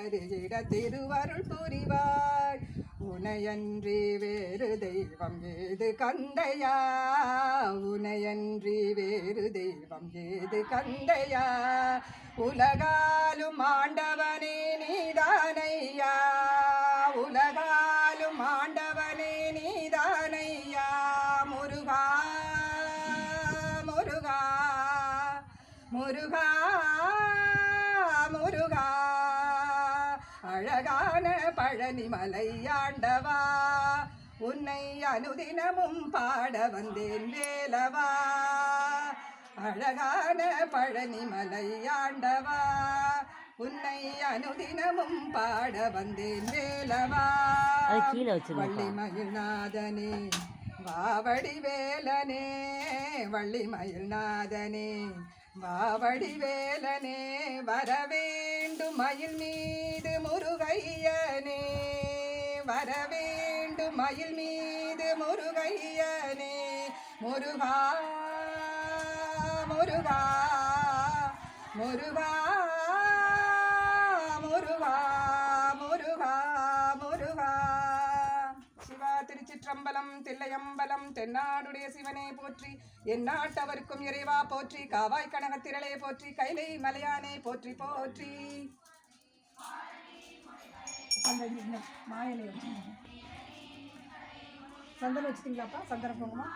வருகிட திருவருள் புரிவாய். உனையன்றி வேறு தெய்வம் ஏது கந்தையா, உனையன்றி வேறு தெய்வம் ஏது கந்தையா. உலகாலும் ஆண்டவனே நீதானையா, உலகாலும் ஆண்டவனே நீதானையா. முருகா முருகா முருகா முருகா. அழகான பழனி மலையாண்டவா, உன்னை அனுதினமும் பாட வந்தேன் வேலவா. அழகான பழனி மலையாண்டவா, உன்னை அனுதினமும் பாட வந்தேன் வேலவா. வள்ளிமயில்நாதனே வாவடி வேலனே, வள்ளிமயில்நாதனே வாவடி வேலனே. வரவேண்டும் மயில் மீது முருகையனே, வரவேண்டும் மயில் மீது முருகையனே. முருகா முருகா முருகா முருகா முருகா முருகா. சிவா திருச்சிற்றம்பலம் தில்லையம்பலம். தென்னாடுடைய சிவனே போற்றி, எந்நாட்டவர்க்கும் இறைவா போற்றி. காவாய் கனகத்திரளே போற்றி, கைலை மலையானே போற்றி போற்றி. மாயலை வச்சு சந்தனம் வச்சுட்டீங்களாப்பா? சந்தனம் போங்கம்மா.